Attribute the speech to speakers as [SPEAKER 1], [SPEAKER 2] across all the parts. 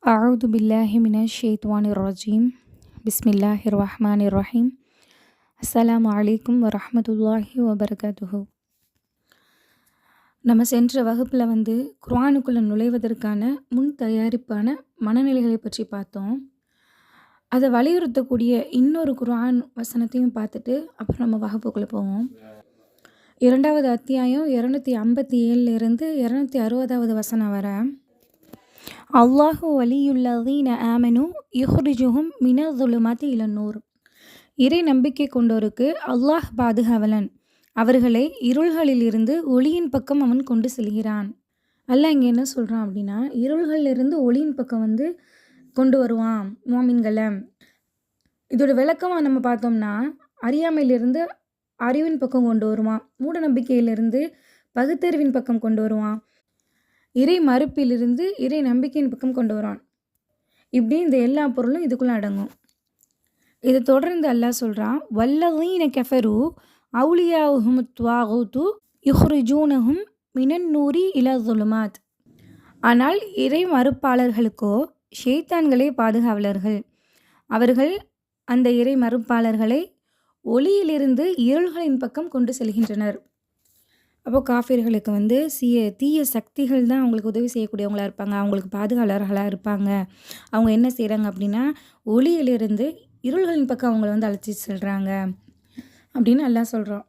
[SPEAKER 1] أعوذ بالله من الشيطان الرجيم بسم الله الرحمن الرحيم السلام عليكم ورحمة الله وبركاته. நம்ம சென்ற வகுப்பில் குர்ஆனுக்குள்ளே நுழைவதற்கான முன் தயாரிப்பான மனநிலைகளை பற்றி பார்த்தோம். அதை வலியுறுத்தக்கூடிய இன்னொரு குர்ஆன் வசனத்தையும் பார்த்துட்டு அப்புறம் நம்ம வகுப்புக்குள்ளே போவோம். 2வது அத்தியாயம் 257 260வது வசனம் வரை, அல்லாஹு வலியுல்லதீன ஆமனு யுஹ்ரிஜுஹும் மினதுலுமாத்தி இலன்னூர். இறை நம்பிக்கை கொண்டோருக்கு அல்லாஹ் பாதுகாவலன், அவர்களை இருள்களிலிருந்து ஒளியின் பக்கம் அவன் கொண்டு செல்கிறான். அல்லாஹ் இங்கே என்ன சொல்கிறான் அப்படின்னா, இருள்களிலிருந்து ஒளியின் பக்கம் கொண்டு வருவான் மோமின்களை. இதோட விளக்கமாக நம்ம பார்த்தோம்னா, அறியாமையிலிருந்து அறிவின் பக்கம் கொண்டு வருவான், மூட நம்பிக்கையிலிருந்து பகுத்தறிவின் பக்கம் கொண்டு வருவான், இறை மறுப்பிலிருந்து இறை நம்பிக்கையின் பக்கம் கொண்டு வரான். இப்படி இந்த எல்லா பொருளும் இதுக்குள்ளே அடங்கும். இதை தொடர்ந்து அல்லாஹ் சொல்கிறான், வல்லதீன கஃபரு அவுலியாஹும் த்வாகுத்து யுஹ்ரிஜூனஹும் மினன்னூரி இலா ஸுலுமாத். ஆனால் இறை மறுப்பாளர்களுக்கோ ஷைத்தான்களே பாதுகாவலர்கள், அவர்கள் அந்த இறை மறுப்பாளர்களை ஒளியிலிருந்து இருள்களின் பக்கம் கொண்டு செல்கின்றனர். அப்போது காஃபிர்களுக்கு தீய சக்திகள் தான் அவங்களுக்கு உதவி செய்யக்கூடியவங்களாக இருப்பாங்க, அவங்களுக்கு பாதுகாவலர்களாக இருப்பாங்க. அவங்க என்ன செய்கிறாங்க அப்படின்னா, ஒளியிலிருந்து இருள்களின் பக்கம் அவங்கள அழைச்சி செல்கிறாங்க அப்படின்னு அல்லாஹ் சொல்கிறோம்.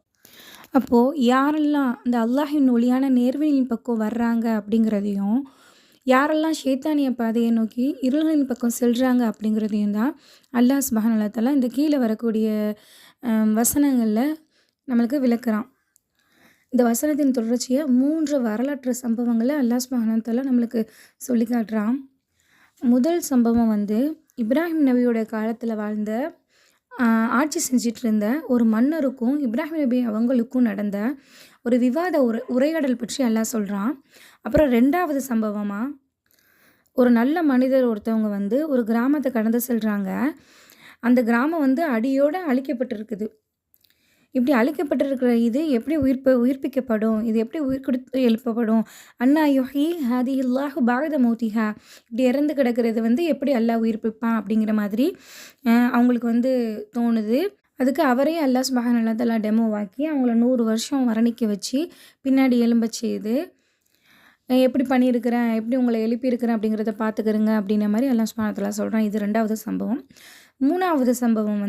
[SPEAKER 1] அப்போது யாரெல்லாம் இந்த அல்லாஹின் ஒளியான நேர்வழியின் பக்கம் வர்றாங்க அப்படிங்கிறதையும், யாரெல்லாம் ஷைத்தானிய பாதையை நோக்கி இருள்களின் பக்கம் செல்கிறாங்க அப்படிங்கிறதையும் தான் அல்லாஹ் சுப்ஹானஹு வ தஆலா இந்த கீழே வரக்கூடிய வசனங்களில் நம்மளுக்கு விளக்குறான். இந்த வசனத்தின் தொடர்ச்சியை 3 வரலாற்று சம்பவங்களை அல்லாஹ் சுப்ஹானஹு வ தஆலா நம்மளுக்கு சொல்லி காட்டுறான். முதல் சம்பவம் இப்ராஹிம் நபியோட காலத்தில் வாழ்ந்த ஆட்சி செஞ்சிட்டு இருந்த ஒரு மன்னருக்கும் இப்ராஹிம் நபி அவங்களுக்கும் நடந்த ஒரு விவாத உரையாடல் பற்றி அல்லாஹ் சொல்கிறான். அப்புறம் 2வது சம்பவமாக, ஒரு நல்ல மனிதர் ஒருத்தவங்க ஒரு கிராமத்தை கடந்து செல்கிறாங்க. அந்த கிராமம் அடியோடு அழிக்கப்பட்டிருக்குது. இப்படி அழிக்கப்பட்டிருக்கிற இது எப்படி உயிர்ப்பிக்கப்படும், இது எப்படி உயிர் கொடுத்து எழுப்பப்படும், அண்ணா யுஹி ஹதில்லாஹு பாகத மௌத்திஹா, இப்படி இறந்து கிடக்கிறது எப்படி அல்லாஹ் உயிர்ப்பிப்பான் அப்படிங்கிற மாதிரி அவங்களுக்கு தோணுது. அதுக்கு அவரே அல்லாஹ் சுப்ஹானஹு வ தஆலா டெமோவாக்கி அவங்கள 100 வருஷம் மரணிக்க வச்சு பின்னாடி எழும்ப செய்து, எப்படி பண்ணியிருக்கிறேன், எப்படி உங்களை எழுப்பியிருக்கிறேன் அப்படிங்கிறத பார்த்துக்கிறங்க அப்படின்ற மாதிரி அல்லாஹ் சுப்ஹானஹு வ தஆலா சொல்கிறான். இது 2வது சம்பவம். 3வது சம்பவம்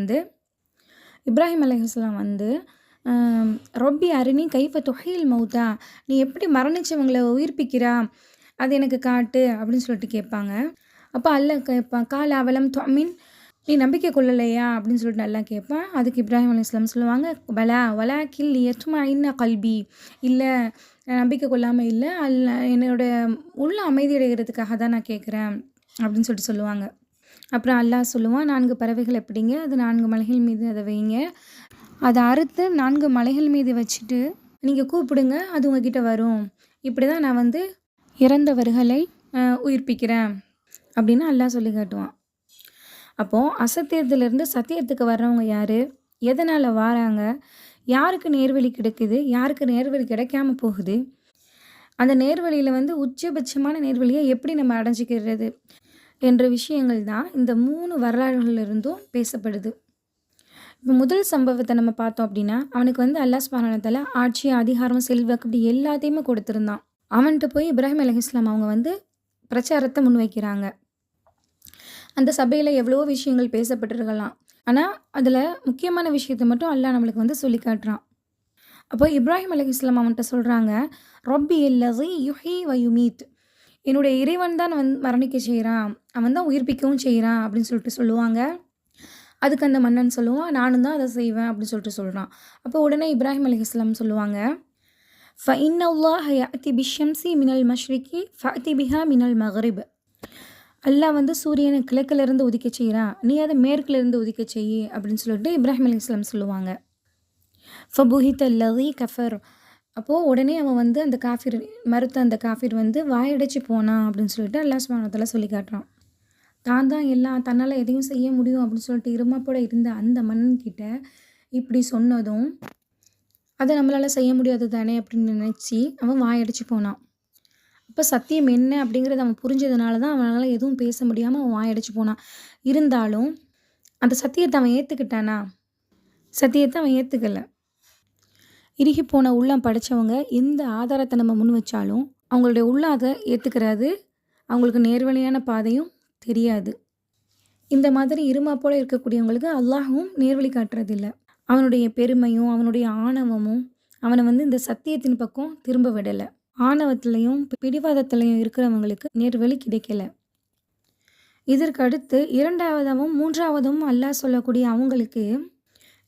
[SPEAKER 1] இப்ராஹிம் அலைஹிஸ்ஸலாம் ரொப்பி அரினி கைஃப துஹீல் மௌதா, நீ எப்படி மரணிச்சவங்களை உயிர்ப்பிக்கிறா, அது எனக்கு காட்டு அப்படின்னு சொல்லிட்டு கேட்பாங்க. அப்போ அல்லாஹ் கேட்பான், கால அவலம் துமின், நீ நம்பிக்கை கொள்ளலையா அப்படின்னு சொல்லிட்டு நல்லா கேட்பான். அதுக்கு இப்ராஹிம் அலைஹிஸ்ஸலாம் சொல்லுவாங்க, பலா வலாக்கில் யத்மஇன்ன கல்பி, இல்லை நம்பிக்கை கொள்ளாமல் இல்லை, என்னோட உள்ள அமைதி அடைகிறதுக்காக தான் நான் கேட்குறேன் அப்படின்னு சொல்லிட்டு சொல்லுவாங்க. அப்புறம் அல்லாஹ் சொல்லுவான், 4 பறவைகள் எப்படிங்க, அது 4 மலைகள் மீது அதை வைங்க, அதை அறுத்து 4 மலைகள் மீது வச்சுட்டு நீங்கள் கூப்பிடுங்க, அது உங்ககிட்ட வரும். இப்படி தான் நான் இறந்தவர்களை உயிர்ப்பிக்கிறேன் அப்படின்னு அல்லாஹ் சொல்லி காட்டுவான். அப்போது அசத்தியத்திலிருந்து சத்தியத்துக்கு வர்றவங்க யார், எதனால் வாராங்க, யாருக்கு நேர்வழி கிடைக்குது, யாருக்கு நேர்வழி கிடைக்காம போகுது, அந்த நேர்வழியில் உச்சபட்சமான நேர்வழியை எப்படி நம்ம அடைஞ்சிக்கிறது என்ற விஷயங்கள் தான் இந்த 3 வரலாறுகளிலிருந்தும் பேசப்படுது. இப்போ முதல் சம்பவத்தை நம்ம பார்த்தோம் அப்படின்னா, அவனுக்கு அல்லாஹ் சுப்ஹானஹு வ தஆலா ஆட்சி, அதிகாரம், செல்வாக்கு இப்படி எல்லாத்தையுமே கொடுத்துருந்தான். அவன்கிட்ட போய் இப்ராஹிம் அலைஹிஸ்ஸலாம் அவங்க பிரச்சாரத்தை முன்வைக்கிறாங்க. அந்த சபையில் எவ்வளோ விஷயங்கள் பேசப்பட்டிருக்கலாம், ஆனால் அதில் முக்கியமான விஷயத்தை மட்டும் அல்லாஹ் நம்மளுக்கு சொல்லி காட்டுறான். அப்போ இப்ராஹிம் அலைஹிஸ்ஸலாம் அவன்கிட்ட சொல்கிறாங்க, ரொப்பி அல்லஸி யுஹி வ யுமீத், என்னுடைய இறைவன் தான் மரணிக்க செய்கிறான், அவன் தான் உயிர்ப்பிக்கவும் செய்கிறான் அப்படின்னு சொல்லிட்டு சொல்லுவாங்க. அதுக்கு அந்த மன்னன் சொல்லுவான், நானும் தான் அதை செய்வேன் அப்படின்னு சொல்லிட்டு சொல்கிறான். அப்போ உடனே இப்ராஹிம் அலைஹிஸ்ஸலாம் சொல்லுவாங்க, ஃப இன்னல்லாஹ யஅதி பிஷம்சி மினல் மஷ்ரிகி ஃபஅதி பிஹா மினல் மக்ரிப், அல்லாஹ் சூரியனை கிழக்கிலிருந்து உதிக்க செய்கிறான், நீ அதை மேற்கிலிருந்து உதிக்க செய் அப்படின்னு சொல்லிட்டு இப்ராஹிம் அலைஹிஸ்ஸலாம் சொல்லுவாங்க. ஃபபுஹித அல்லதி கஃபர், அப்போது உடனே அவன் அந்த காஃபிர் மறுத்த அந்த காஃபிர் வாயடைச்சு போனான் அப்படின்னு சொல்லிட்டு அல்லாஹ் சுப்ஹானஹு வ தஆலா சொல்லி காட்டுறான். தான் எல்லாம் தன்னால் எதையும் செய்ய முடியும் அப்படின்னு சொல்லிட்டு இருமாப்போட இருந்த அந்த மன்னன்கிட்ட இப்படி சொன்னதும், அதை நம்மளால் செய்ய முடியாது தானே அப்படின்னு நினச்சி அவன் வாயடைச்சு போனான். அப்போ சத்தியம் என்ன அப்படிங்கிறது அவன் புரிஞ்சதுனால தான் அவனால் எதுவும் பேச முடியாமல் அவன் வாயடைச்சு போனான். இருந்தாலும் அந்த சத்தியத்தை அவன் ஏற்றுக்கிட்டானா? சத்தியத்தை அவன் ஏற்றுக்கல. இறுகி போன உள்ளம் படைச்சவங்க எந்த ஆதாரத்தை நம்ம முன் வச்சாலும் அவங்களுடைய உள்ளம் அதை ஏற்றுக்கிறாது. அவங்களுக்கு நேர்வழியான பாதையும் தெரியாது. இந்த மாதிரி இருமா போல இருக்கக்கூடியவங்களுக்கு அல்லாஹ்வும் நேர்வழி காட்டுறதில்ல. அவனுடைய பெருமையும் அவனுடைய ஆணவமும் அவனை இந்த சத்தியத்தின் பக்கம் திரும்ப விடலை. ஆணவத்திலையும் பிடிவாதத்திலையும் இருக்கிறவங்களுக்கு நேர்வழி கிடைக்கல. இதற்கு அடுத்து 2வதாகவும் 3வதும் அல்லாஹ் சொல்லக்கூடிய அவங்களுக்கு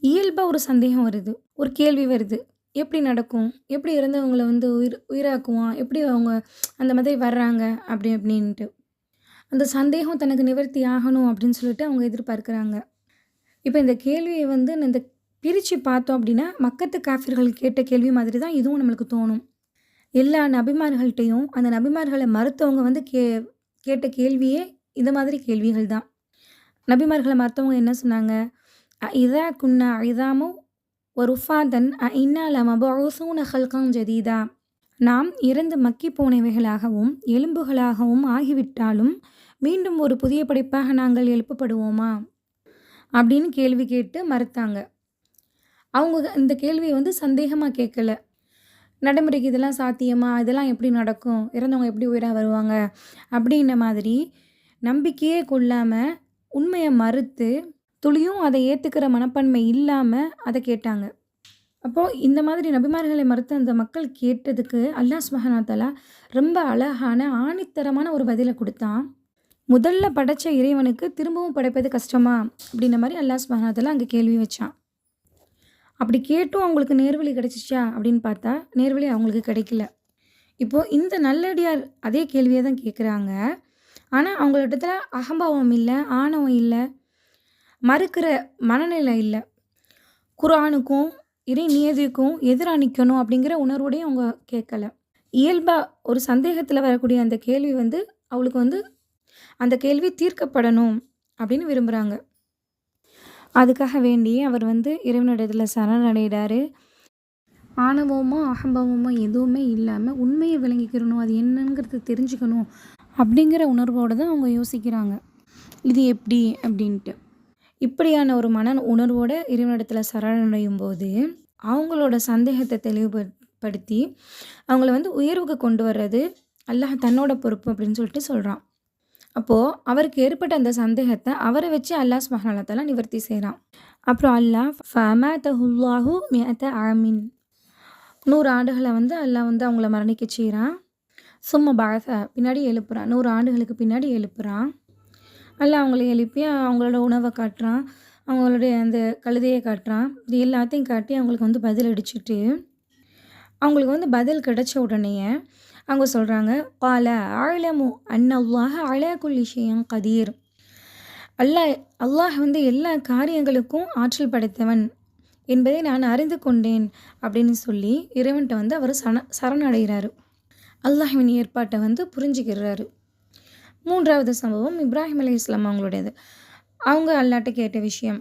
[SPEAKER 1] இயல்பாக ஒரு சந்தேகம் வருது, ஒரு கேள்வி வருது. எப்படி நடக்கும்? எப்படி இறந்தவங்களை உயிராக்குவான்? எப்படி அவங்க அந்த மாதிரி வர்றாங்க அப்படின்ட்டு அந்த சந்தேகம் தனக்கு நிவர்த்தி ஆகணும் அப்படின்னு சொல்லிட்டு அவங்க எதிர்பார்க்குறாங்க. இப்போ இந்த கேள்வியை இந்த பிரித்து பார்த்தோம் அப்படின்னா மக்கத்து காஃபிர்கள் கேட்ட கேள்வி மாதிரி தான் இதுவும் நம்மளுக்கு தோணும். எல்லா நபிமார்கள்ட்டையும் அந்த நபிமார்களை மறுத்தவங்க கேட்ட கேள்வியே இந்த மாதிரி கேள்விகள் தான். நபிமார்களை மறுத்தவங்க என்ன சொன்னாங்க? இதா குன்னா இதாமோ ஒரு உஃபாதன் இன்னால மபூசூன ஹல்கன் ஜதீதா, நாம் இறந்து மக்கி போனவைகளாகவும் எலும்புகளாகவும் ஆகிவிட்டாலும் மீண்டும் ஒரு புதிய படைப்பாக நாங்கள் எழுப்பப்படுவோமா அப்படின்னு கேள்வி கேட்டு மறுத்தாங்க. அவங்க இந்த கேள்வியை சந்தேகமாக கேட்கல. நடைமுறைக்கு இதெல்லாம் சாத்தியமா? இதெல்லாம் எப்படி நடக்கும்? இறந்தவங்க எப்படி உயிராக வருவாங்க? அப்படின்ன மாதிரி நம்பிக்கையே கொள்ளாமல் உண்மையை மறுத்து துளியும் அதை ஏற்றுக்கிற மனப்பான்மை இல்லாமல் அதை கேட்டாங்க. அப்போது இந்த மாதிரி நபிமார்களை மறுத்து அந்த மக்கள் கேட்டதுக்கு அல்லாஹ் சுப்ஹானஹு வ தஆலா ரொம்ப அழகான ஆணித்தரமான ஒரு பதிலை கொடுத்தான். முதல்ல படைச்ச இறைவனுக்கு திரும்பவும் படைப்பது கஷ்டமா அப்படின்ற மாதிரி அல்லாஹ் சுப்ஹானஹு வ தஆலா அங்கே கேள்வி வச்சான். அப்படி கேட்டும் அவங்களுக்கு நேர்வழி கிடைச்சிச்சா அப்படின்னு பார்த்தா நேர்வழி அவங்களுக்கு கிடைக்கல. இப்போது இந்த நல்லடியார் அதே கேள்வியை தான் கேட்குறாங்க. ஆனால் அவங்கள்ட்ட அகம்பாவம் இல்லை, ஆணவம் இல்லை, மறுக்கிற மனநிலை இல்லை. குர்ஆனுக்கும் இறை நியதிக்கும் எதிராக நிற்கணும் அப்படிங்கிற உணர்வோடையும் அவங்க கேட்கல. இயல்பாக ஒரு சந்தேகத்தில் வரக்கூடிய அந்த கேள்வி அவளுக்கு அந்த கேள்வி தீர்க்கப்படணும் அப்படின்னு விரும்புகிறாங்க. அதுக்காக வேண்டி அவர் இறைவனிடத்தில் சரணடைகிறாரு. ஆணவமோ அகம்பாவமோ எதுவுமே இல்லாமல் உண்மையை விளங்கிக்கிறணும், அது என்னங்கிறது தெரிஞ்சுக்கணும் அப்படிங்கிற உணர்வோடு தான் அவங்க யோசிக்கிறாங்க. இது எப்படி அப்படின்ட்டு இப்படியான ஒரு மன உணர்வோடு இறைவனிடத்தில் சரணடையும் போது அவங்களோட சந்தேகத்தை தெளிவுபடுத்தி அவங்கள உயர்வுக்கு கொண்டு வர்றது அல்லாஹ் தன்னோட பொறுப்பு அப்படின்னு சொல்லிட்டு சொல்கிறான். அப்போது அவருக்கு ஏற்பட்ட அந்த சந்தேகத்தை அவரை வச்சு அல்லாஹ் சுப்ஹானஹு வ தஆலா நிவர்த்தி செய்கிறான். அப்புறம் அல்லாஹ் ஃபஅமாதஹுல்லாஹு மிஅத ஆமின், 100 ஆண்டுகளை அல்லாஹ் அவங்கள மரணிக்க செய்கிறான். சும்ம பஅஸ, பின்னாடி எழுப்புறான். 100 ஆண்டுகளுக்கு பின்னாடி எழுப்புறான். அல்லாஹ் அவங்கள எழுப்பி அவங்களோட உணவை காட்டுறான், அவங்களுடைய அந்த கழுதையை காட்டுறான். இது எல்லாத்தையும் காட்டி அவங்களுக்கு பதில் அடிச்சுட்டு அவங்களுக்கு பதில் கிடைச்ச உடனேயே அவங்க சொல்கிறாங்க, கால அஅலமு அன்னல்லாஹ அலா குல்லி ஷைஇன் கதீர், அல்லாஹ் எல்லா காரியங்களுக்கும் ஆற்றல் படைத்தவன் என்பதை நான் அறிந்து கொண்டேன் அப்படின்னு சொல்லி இறைவன்கிட்ட அவர் சரணடைகிறாரு. அல்லாஹ்வின் ஏற்பாட்டை புரிஞ்சுக்கிறாரு. 3வது சம்பவம் இப்ராஹிம் அலைஹிஸ்ஸலாம் அவங்களுடையது. அவங்க அல்லாஹ்ட்ட கேட்ட விஷயம்,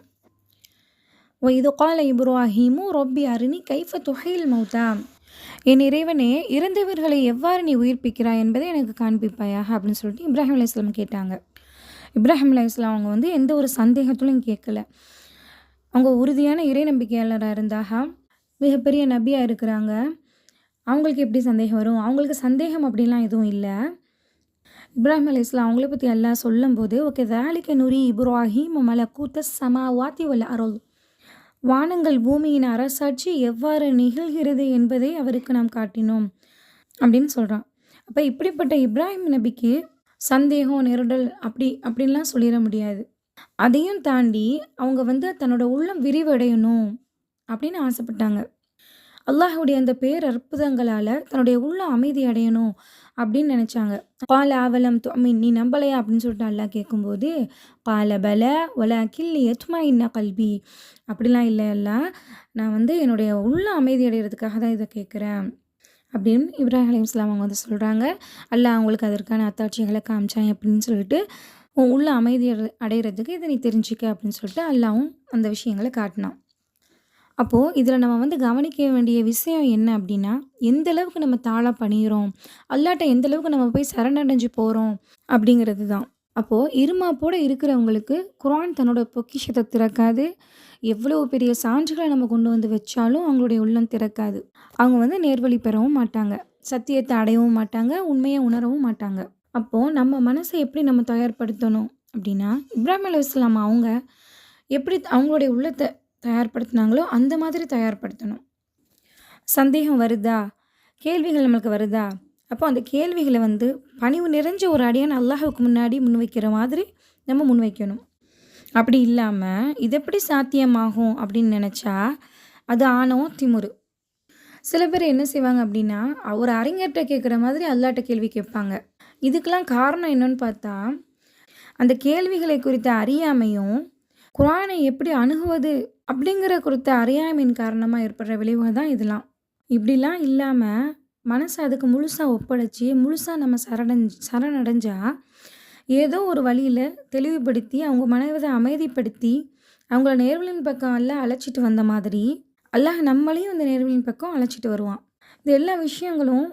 [SPEAKER 1] வஇது கால இப்ராஹீமு ரப்பி அரினி கைஃப துஹீல் மௌதா, என் இறைவனே இறந்தவர்களை எவ்வாறு நீ உயிர்ப்பிக்கிறாய் என்பதை எனக்கு காண்பிப்பாயாக அப்படின்னு சொல்லிட்டு இப்ராஹிம் அலைஹிஸ்ஸலாம் கேட்டாங்க. இப்ராஹிம் அலைஹிஸ்ஸலாம் அவங்க எந்த ஒரு சந்தேகத்திலும் கேட்கல. அவங்க உறுதியான இறை நம்பிக்கையாளராக இருந்தாக மிகப்பெரிய நபியாக இருக்கிறாங்க. அவங்களுக்கு எப்படி சந்தேகம் வரும்? அவங்களுக்கு சந்தேகம் அப்படிலாம் எதுவும் இல்லை. இப்ராஹிம் அலைஹிஸ்ஸலாம் அவங்கள பற்றி அல்லாஹ் சொல்லும்போது, ஓகே தாலிக நுரி இப்ராஹீம் மலக்கூத்த சமாவாத்தி வல் அருள், வானங்கள் பூமியின் அரசாட்சி எவ்வாறு நிகழ்கிறது என்பதை அவருக்கு நாம் காட்டினோம் அப்படின்னு சொல்கிறான். அப்போ இப்படிப்பட்ட இப்ராஹிம் நபிக்கு சந்தேகம் நெருடல் அப்படின்லாம் சொல்லிட முடியாது. அதையும் தாண்டி அவங்க தன்னோட உள்ளம் விரிவடையணும் அப்படின்னு ஆசைப்பட்டாங்க. அல்லாஹுடைய அந்த பேரற்புதங்களால் தன்னுடைய உள்ள அமைதி அடையணும் அப்படின்னு நினச்சாங்க. கால அவலம் துமின், நீ நம்பலையா அப்படின்னு சொல்லிட்டு அல்லாஹ் கேட்கும்போது, கால பல வலக்கின் யத்மஇன்ன கல்பி, அப்படிலாம் இல்லை அல்லாஹ், நான் என்னுடைய உள்ள அமைதி அடைகிறதுக்காக தான் இதை கேட்குறேன் அப்படின்னு இப்ராஹிம் அலைஹிஸ்ஸலாம் அவங்க சொல்கிறாங்க. அல்லாஹ் அவங்களுக்கு அதற்கான அத்தாட்சிகளை காமிச்சான் அப்படின்னு சொல்லிட்டு, உன் உள்ள அமைதி அடைகிறதுக்கு இதை நீ தெரிஞ்சிக்க அப்படின்னு சொல்லிட்டு அல்லாஹ்வும் அந்த விஷயங்களை காட்டினான். அப்போது இதில் நம்ம வந்து கவனிக்க வேண்டிய விஷயம் என்ன அப்படின்னா, எந்த அளவுக்கு நம்ம தாழ பணிகிறோம், அல்லாட்ட எந்த அளவுக்கு நம்ம போய் சரணடைஞ்சு போகிறோம் அப்படிங்கிறது தான். அப்போது இருமாப்போட இருக்கிறவங்களுக்கு குர்ஆன் தன்னோட பொக்கிஷத்தை திறக்காது. எவ்வளோ பெரிய சான்றுகளை நம்ம கொண்டு வந்து வச்சாலும் அவங்களுடைய உள்ளம் திறக்காது. அவங்க வந்து நேர்வழி பெறவும் மாட்டாங்க. சத்தியத்தை அடையவும் மாட்டாங்க. உண்மையை உணரவும் மாட்டாங்க. அப்போது நம்ம மனசை எப்படி நம்ம தயார்படுத்தணும் அப்படின்னா, இப்ராஹிம் அலைஹிஸ்ஸலாம் அவங்க எப்படி அவங்களுடைய உள்ளத்தை தயார்படுத்துனாங்களோ அந்த மாதிரி தயார்படுத்தணும். சந்தேகம் வருதா? கேள்விகள் நம்மளுக்கு வருதா? அப்போ அந்த கேள்விகளை வந்து பணிவு நிறைஞ்ச ஒரு அடியான் அல்லாஹ்வுக்கு முன்னாடி முன்வைக்கிற மாதிரி நம்ம முன்வைக்கணும். அப்படி இல்லாமல் இது எப்படி சாத்தியமாகும் அப்படின்னு நினச்சா அது ஆணவம், திமிரு. சில பேர் என்ன செய்வாங்க அப்படின்னா, ஒரு அறிஞர்கிட்ட கேட்குற மாதிரி அல்லாஹ்ட்ட கேள்வி கேட்பாங்க. இதுக்கெல்லாம் காரணம் என்னன்னு பார்த்தா, அந்த கேள்விகளை குறித்த அறியாமையும், குர்ஆனை எப்படி அணுகுவது அப்படிங்கிற குறித்த அறியாமையின் காரணமாக ஏற்படுற விளைவுகள் தான் இதெல்லாம். இப்படிலாம் இல்லாமல் மனசை அதுக்கு முழுசாக ஒப்படைச்சி முழுசாக நம்ம சரணடைஞ்சா ஏதோ ஒரு வழியில் தெளிவுபடுத்தி அவங்க மனதை அமைதிப்படுத்தி அவங்கள நேர்வழியின் பக்கம் எல்லாம் அழைச்சிட்டு வந்த மாதிரி அல்லாஹ் நம்மளையும் அந்த நேர்வழியின் பக்கம் அழைச்சிட்டு வருவான். இந்த எல்லா விஷயங்களும்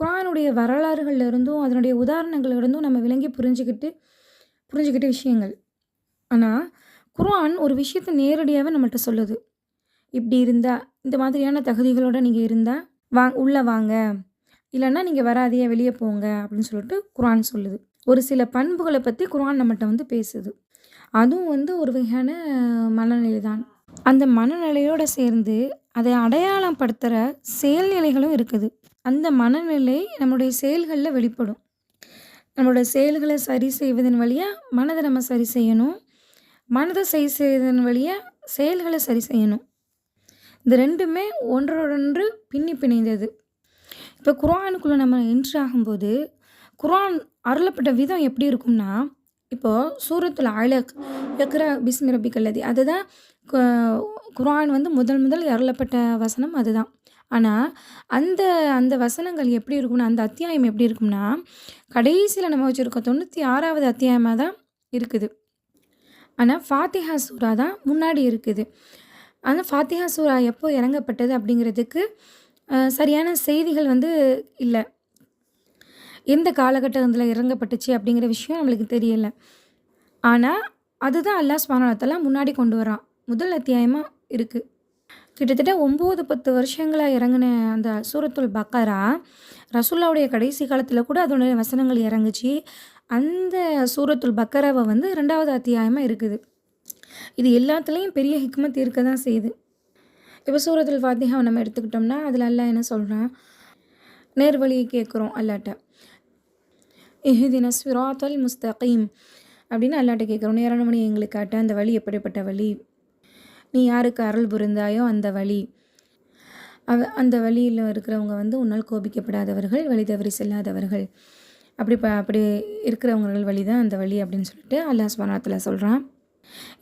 [SPEAKER 1] குர்ஆனுடைய வரலாறுகள்ல இருந்தும் அதனுடைய உதாரணங்கள்ல இருந்தும் நம்ம விளங்கி புரிஞ்சுக்கிட்ட விஷயங்கள். ஆனால் குர்ஆன் ஒரு விஷயத்தை நேரடியாகவே நம்மள்ட்ட சொல்லுது. இப்படி இருந்தால் இந்த மாதிரியான தகுதிகளோடு நீங்கள் இருந்தால் உள்ளே வாங்க, இல்லைன்னா நீங்கள் வராதையே வெளியே போங்க அப்படின்னு சொல்லிட்டு குர்ஆன் சொல்லுது. ஒரு சில பண்புகளை பற்றி குர்ஆன் நம்மகிட்ட வந்து பேசுது. அதுவும் வந்து ஒரு வகையான மனநிலை தான். அந்த மனநிலையோடு சேர்ந்து அதை அடையாளம் படுத்துகிற செயல்நிலைகளும் இருக்குது. அந்த மனநிலை நம்முடைய செயல்களில் வெளிப்படும். நம்மளுடைய செயல்களை சரி செய்வதன் வழியாக மனதை நம்ம சரி செய்யணும். மனதை சரி செய்வதன் வழியாக செயல்களை சரி செய்யணும். இந்த ரெண்டுமே ஒன்றோடொன்று பின்னி பிணைந்தது. இப்போ குர்ஆனுக்குள்ளே நம்ம என்ட்ரி ஆகும்போது குர்ஆன் அருளப்பட்ட விதம் எப்படி இருக்கும்னா, இப்போது சூரத்துல் அலக் இக்ரா பிஸ்மி ரப்பிக்கல் லதி அதுதான் குர்ஆன் வந்து முதல் அருளப்பட்ட வசனம் அதுதான். ஆனால் அந்த வசனங்கள் எப்படி இருக்கும்னா, அந்த அத்தியாயம் எப்படி இருக்கும்னா, கடைசியில் நம்ம வச்சுருக்க 96வது அத்தியாயமாக தான் இருக்குது. ஆனால் ஃபாத்திஹா சூரா தான் முன்னாடி இருக்குது. ஆனால் ஃபாத்திஹா சூரா எப்போ இறங்கப்பட்டது அப்படிங்கிறதுக்கு சரியான செய்திகள் வந்து இல்லை. எந்த காலகட்டத்தில் இறங்கப்பட்டுச்சு அப்படிங்கிற விஷயம் நம்மளுக்கு தெரியல. ஆனால் அதுதான் அல்லாஹ் சுப்ஹானஹு வ தஆலா முன்னாடி கொண்டு வரான். முதல் அத்தியாயமாக இருக்குது. கிட்டத்தட்ட 9-10 வருஷங்களாக இறங்கின அந்த சூரத்துல் பக்கரா ரசூலுல்லாவுடைய கடைசி காலத்தில் கூட அதோடைய வசனங்கள் இறங்குச்சு. அந்த சூரத்துல் பக்கராவை வந்து 2வது அத்தியாயமாக இருக்குது. இது எல்லாத்துலேயும் பெரிய ஹிக்மத் இருக்க தான் செய்யுது. இப்போ சூரத்துல் ஃபாத்திஹாவை நம்ம எடுத்துக்கிட்டோம்னா அதில் அல்லாஹ் என்ன சொல்கிறான், நேர்வழியை கேட்குறோம் அல்லாட்ட. இஹ்தின ஸிராத்தல் முஸ்தகீம் அப்படின்னு அல்லாட்ட கேட்குறோம். நேரான வழி எங்களுக்கு காட்ட, அந்த வழி எப்படிப்பட்ட வழி, நீ யாருக்கு அருள் புரிந்தாயோ அந்த வழி, அந்த வழியில் இருக்கிறவங்க வந்து உன்னால் கோபிக்கப்படாதவர்கள், வழி தவறி செல்லாதவர்கள், அப்படி இருக்கிறவங்கள் வழி தான் அந்த வழி அப்படின்னு சொல்லிட்டு அல்லாஹ் சுப்ஹானஹு வ தஆலா சொல்கிறான்.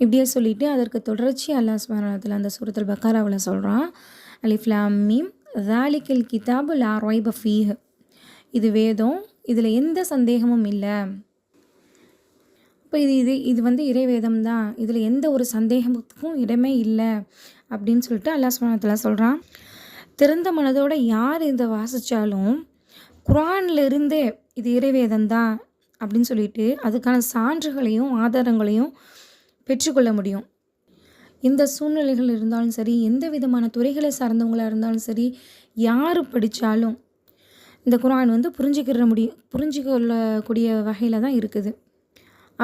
[SPEAKER 1] இப்படியே சொல்லிவிட்டு அதற்கு தொடர்ச்சி அல்லாஹ் சுப்ஹானஹு வ தஆலா அந்த சூரத்துல் பக்கராவில் சொல்கிறான், அலிஃப் லாம் மீம் ஸாலிகல் கிதாபு லா ரைப ஃபீஹ், இது வேதம், இதில் எந்த சந்தேகமும் இல்லை. இப்போ இது வந்து இறைவேதம் தான், இதில் எந்த ஒரு சந்தேகத்துக்கும் இடமே இல்லை அப்படின்னு சொல்லிட்டு அல்லாஹ் சுப்ஹானஹு வ தஆலா சொல்கிறான். திறந்த மனதோடு யார் இதை வாசித்தாலும் குர்ஆனில் இருந்தே இது இறைவேதம் தான் அப்படின்னு சொல்லிட்டு அதுக்கான சான்றுகளையும் ஆதாரங்களையும் பெற்றுக்கொள்ள முடியும். எந்த சூழ்நிலைகள் இருந்தாலும் சரி, எந்த விதமான துறைகளை சார்ந்தவங்களாக இருந்தாலும் சரி, யார் படித்தாலும் இந்த குர்ஆன் வந்து புரிஞ்சிக்கொள்ளக்கூடிய வகையில் தான் இருக்குது.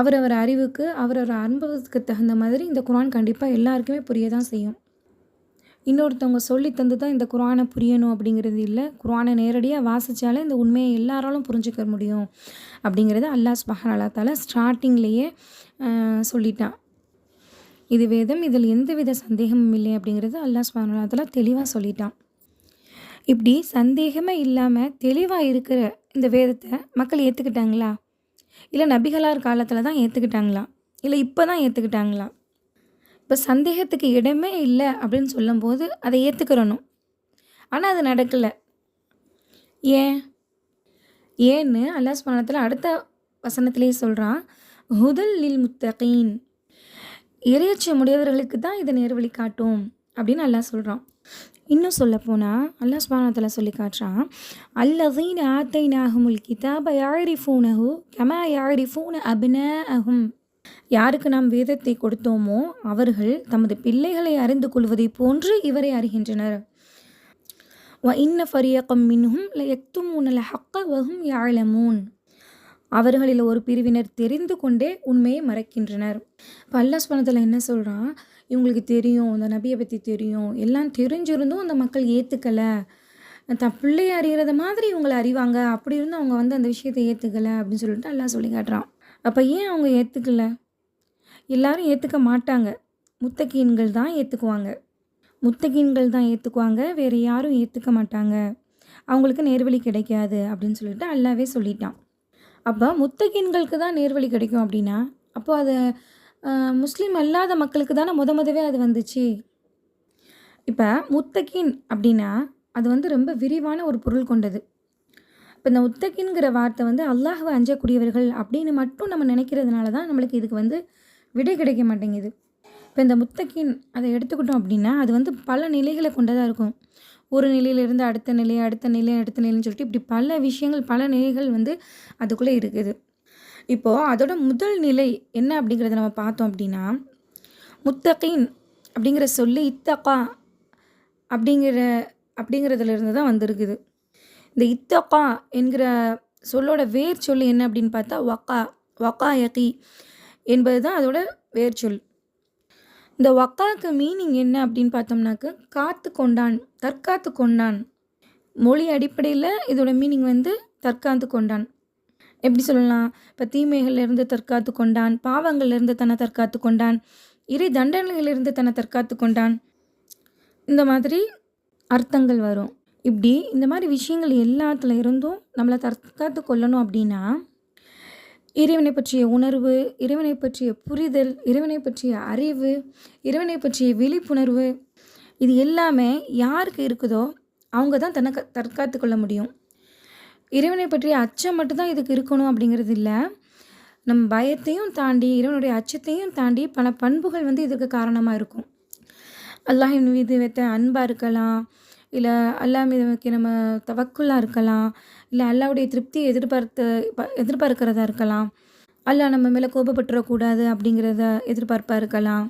[SPEAKER 1] அவரவர் அறிவுக்கு அவரவர் அனுபவத்துக்கு தகுந்த மாதிரி இந்த குர்ஆன் கண்டிப்பாக எல்லாருக்குமே புரிய தான் செய்யும். இன்னொருத்தவங்க சொல்லி தந்து தான் இந்த குர்ஆனை புரியணும் அப்படிங்கிறது இல்லை. குர்ஆனை நேரடியாக வாசித்தாலே இந்த உண்மையை எல்லாராலும் புரிஞ்சுக்க முடியும் அப்படிங்கிறத அல்லாஹ் சுப்ஹானஹு வ தஆலா ஸ்டார்டிங்லேயே சொல்லிட்டான். இது வேதம், இதில் எந்தவித சந்தேகமும் இல்லை அப்படிங்கிறது அல்லாஹ் சுப்ஹானஹு வ தஆலா தெளிவாக சொல்லிட்டான். இப்படி சந்தேகமே இல்லாமல் தெளிவாக இருக்கிற இந்த வேதத்தை மக்கள் ஏற்றுக்கிட்டாங்களா? இல்லை நபிகளார் காலத்தில் தான் ஏற்றுக்கிட்டாங்களா? இல்லை இப்போ தான் ஏற்றுக்கிட்டாங்களா? இப்போ சந்தேகத்துக்கு இடமே இல்லை அப்படின்னு சொல்லும்போது அதை ஏற்றுக்கிறணும். ஆனால் அது நடக்கலை. ஏன்னு அல்லாஹ் சுப்ஹானஹு வ தஆலா அடுத்த வசனத்திலேயே சொல்கிறான், ஹுதல் லில் முத்தகீன், இறையச்சம் உடையவர்களுக்கு தான் இதை நேர்வழி காட்டும் அப்படின்னு அல்லாஹ் சொல்கிறான். இன்னும் சொல்லப்போனால் அல்லாஹ் சுப்ஹானஹு வ தஆலா சொல்லி காட்டுறான், அல்லதீன ஆத்தைனாஹுமுல் கிதாப யஅரிஃபூனஹு கமா யஅரிஃபூன அப்னாஅஹும். யாருக்கு நாம் வேதத்தை கொடுத்தோமோ அவர்கள் தமது பிள்ளைகளை அறிந்து கொள்வதைப் போன்று இவரை அறிகின்றனர். வ இன்ன ஃபரீகம் மின்ஹும் லயக்துமூனல் ஹக்க வஹும் யஅலமூன். அவர்களில் ஒரு பிரிவினர் தெரிந்து கொண்டே உண்மையை மறைக்கின்றனர். இப்போ அல்லாஹ் சுப்ஹானஹு வ தஆலா என்ன சொல்கிறான், இவங்களுக்கு தெரியும், இந்த நபியை பற்றி தெரியும், எல்லாம் தெரிஞ்சிருந்தும் அந்த மக்கள் ஏற்றுக்கலை, தன் பிள்ளையை அறிகிறத மாதிரி இவங்களை அறிவாங்க, அப்படி இருந்தும் அவங்க வந்து அந்த விஷயத்தை ஏற்றுக்கலை அப்படின்னு சொல்லிட்டு அல்லாஹ் சொல்லி காட்டுறான். அப்போ ஏன் அவங்க ஏற்றுக்கலை? எல்லாரும் ஏற்றுக்க மாட்டாங்க, முத்தகீன்கள் தான் ஏற்றுக்குவாங்க. முத்தகீன்கள் தான் ஏற்றுக்குவாங்க, வேறு யாரும் ஏற்றுக்க மாட்டாங்க, அவங்களுக்கு நேர்வழி கிடைக்காது அப்படின்னு சொல்லிட்டு அல்லாவே சொல்லிட்டான். அப்போ முத்தகீன்களுக்கு தான் நேர்வழி கிடைக்கும் அப்படின்னா, அப்போ அதை முஸ்லீம் அல்லாத மக்களுக்கு தானே முதவே அது வந்துச்சு. இப்போ முத்தகீன் அப்படின்னா அது வந்து ரொம்ப விரிவான ஒரு பொருள் கொண்டது. இப்போ இந்த முத்தகீன்கிற வார்த்தை வந்து அல்லாஹ்வை அஞ்சக்கூடியவர்கள் அப்படின்னு மட்டும் நம்ம நினைக்கிறதுனால தான் நம்மளுக்கு இதுக்கு வந்து விடை கிடைக்க மாட்டேங்குது. இப்போ இந்த முத்தகீன் அதை எடுத்துக்கிட்டோம் அப்படின்னா அது வந்து பல நிலைகளை கொண்டதாக இருக்கும். ஒரு நிலையிலிருந்து அடுத்த நிலை, அடுத்த நிலை, அடுத்த நிலைன்னு சொல்லிட்டு இப்படி பல விஷயங்கள், பல நிலைகள் வந்து அதுக்குள்ளே இருக்குது. இப்போது அதோட முதல் நிலை என்ன அப்படிங்கிறத நம்ம பார்த்தோம் அப்படின்னா, முத்தகீன் அப்படிங்கிற சொல்லி இத்தகா அப்படிங்கிறதுலேருந்து தான் வந்திருக்குது. இந்த இத்தகா என்கிற சொல்லோட வேர் சொல் என்ன அப்படின்னு பார்த்தா வக்காயகி என்பது தான் அதோட வேர் சொல். இந்த வக்காக்கு மீனிங் என்ன அப்படின்னு பார்த்தோம்னாக்க காத்து கொண்டான், தற்காத்து கொண்டான். மொழி அடிப்படையில் இதோட மீனிங் வந்து தற்காத்து கொண்டான். எப்படி சொல்லலாம்? இப்போ தீமைகளிலிருந்து தற்காத்து கொண்டான், பாவங்கள்லேருந்து தன்னை தற்காத்து கொண்டான், இறை தண்டனைகளிலிருந்து தன்னை தற்காத்து கொண்டான், இந்த மாதிரி அர்த்தங்கள் வரும். இப்படி இந்த மாதிரி விஷயங்கள் எல்லாத்துல இருந்தும் நம்மளை தற்காத்து கொள்ளணும் அப்படின்னா இறைவனை பற்றிய உணர்வு, இறைவனை பற்றிய புரிதல், இறைவனை பற்றிய அறிவு, இறைவனை பற்றிய விழிப்புணர்வு, இது எல்லாமே யாருக்கு இருக்குதோ அவங்க தான் தன்னை தற்காத்து கொள்ள முடியும். இறைவனை பற்றிய அச்சம் மட்டும்தான் இதுக்கு இருக்கணும் அப்படிங்கிறது இல்லை. நம்ம பயத்தையும் தாண்டி, இறைவனுடைய அச்சத்தையும் தாண்டி பல பண்புகள் வந்து இதுக்கு காரணமாக இருக்கும். அல்லாஹின் மீது வைத்த அன்பாக இருக்கலாம், இல்லை அல்லாஹ் மீது வைக்க நம்ம தவக்குலாக இருக்கலாம், இல்லை அல்லாஹ்வுடைய திருப்தியை எதிர்பார்க்கிறதா இருக்கலாம், அல்லாஹ் நம்ம மேலே கோபப்பட்டுறக்கூடாது அப்படிங்கிறத எதிர்பார்ப்பாக இருக்கலாம்.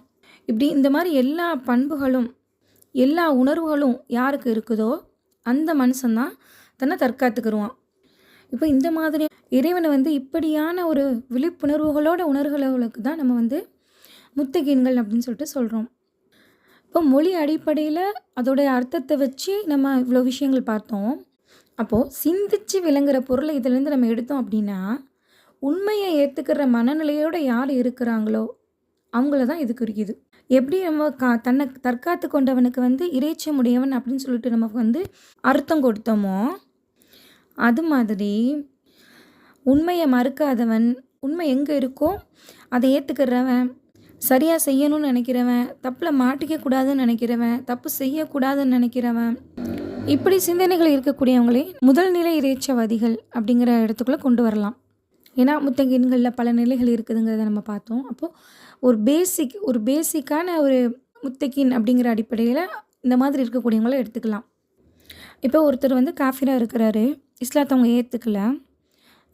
[SPEAKER 1] இப்படி இந்த மாதிரி எல்லா பண்புகளும், எல்லா உணர்வுகளும் யாருக்கு இருக்குதோ அந்த மனுஷன்தான் தன்னை தற்காத்துக்கிடுவான். இப்போ இந்த மாதிரி இறைவனை வந்து இப்படியான ஒரு விழிப்புணர்வுகளோட உணர்வுகளுக்கு தான் நம்ம வந்து முத்தகீன்கள் அப்படின்னு சொல்லிட்டு சொல்கிறோம். இப்போ மொழி அடிப்படையில் அதோடைய அர்த்தத்தை வச்சு நம்ம இவ்வளோ விஷயங்கள் பார்த்தோம். அப்போது சிந்திச்சு விளங்குற பொருளை இதிலேருந்து நம்ம எடுத்தோம் அப்படின்னா, உண்மையை ஏற்றுக்கிற மனநிலையோடு யார் இருக்கிறாங்களோ அவங்கள தான் இது குறிக்குது. எப்படி நம்ம தன்னை தற்காத்து கொண்டவனுக்கு வந்து இறைச்சமுடையவன் அப்படின்னு சொல்லிட்டு நமக்கு வந்து அர்த்தம் கொடுத்தோமோ, அது மாதிரி உண்மையை மறுக்காதவன், உண்மை எங்கே இருக்கோ அதை ஏற்றுக்கிறவன், சரியாக செய்யணும்னு நினைக்கிறவன், தப்பில் மாட்டிக்கக்கூடாதுன்னு நினைக்கிறவன், தப்பு செய்யக்கூடாதுன்னு நினைக்கிறவன், இப்படி சிந்தனைகள் இருக்கக்கூடியவங்களே முதல் நிலை இறைச்சவாதிகள் அப்படிங்கிற இடத்துக்குள்ளே கொண்டு வரலாம். ஏன்னா முத்தகீன்களில் பல நிலைகள் இருக்குதுங்கிறத நம்ம பார்த்தோம். அப்போது ஒரு பேசிக்கான ஒரு முத்தகீன் அப்படிங்கிற அடிப்படையில் இந்த மாதிரி இருக்கக்கூடியவங்கள எடுத்துக்கலாம். இப்போ ஒருத்தர் வந்து காஃபிராக இருக்கிறாரு, இஸ்லாத்தை அவங்க ஏற்றுக்கல.